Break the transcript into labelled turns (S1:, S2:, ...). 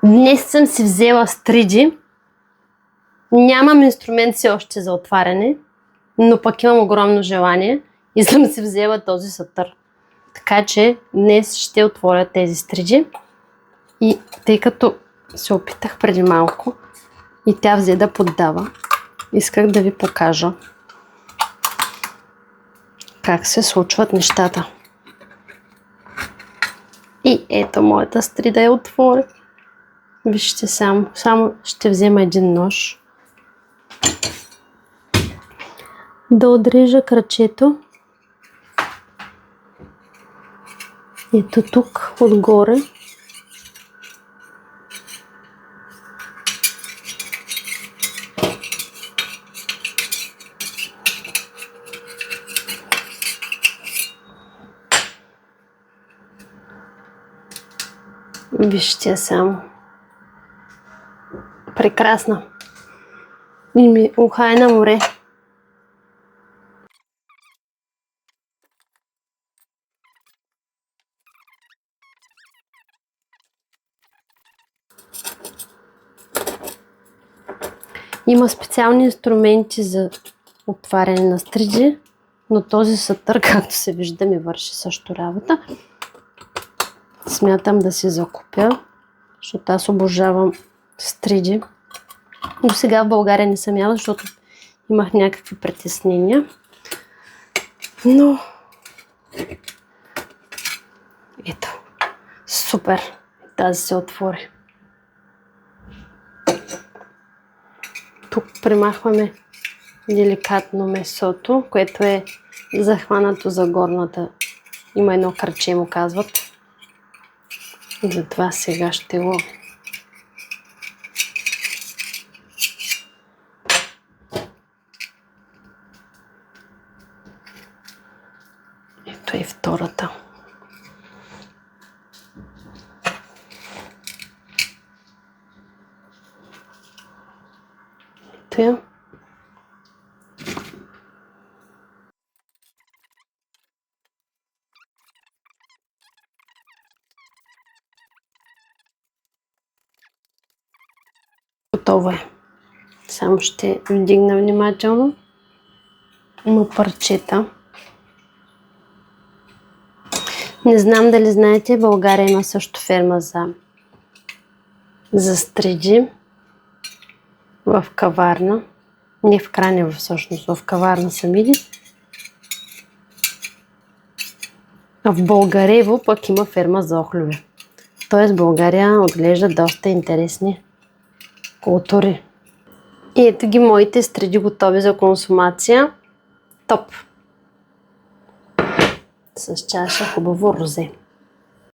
S1: Днес съм си взела стриджи. Нямам инструмент все още за отваряне, но пък имам огромно желание и съм си взела този сатър. Така че днес ще отворя тези стриджи. И тъй като се опитах преди малко и тя взе да поддава, исках да ви покажа как се случват нещата. И ето моята стрида я отворя. Вижте само ще взема един нож да отрежа крачето. Ето тук отгоре. Вижте само. Прекрасна. И ми уха е на море. Има специални инструменти за отваряне на стриджи, но този сатър, както се вижда, ми върши също работа. Смятам да си закупя, защото аз обожавам стриджи. До сега в България не съм яла, защото имах някакви притеснения. Но ето, супер, тази се отвори. Тук примахваме деликатно месото, което е захванато за горната. Има едно кръче, му казват. Затова сега ще го ето и втората. Ето я. Готово е. Само ще вдигна внимателно. Има парчета. Не знам дали знаете, в България има също ферма за стриджи в Каварна. Не в Кранево всъщност, в Каварна са мили. А в Българево пък има ферма за охлюви. Тоест България отглежда доста интересни култури. И ето ги моите стриджи готови за консумация. Топ! С чаша хубаво розе.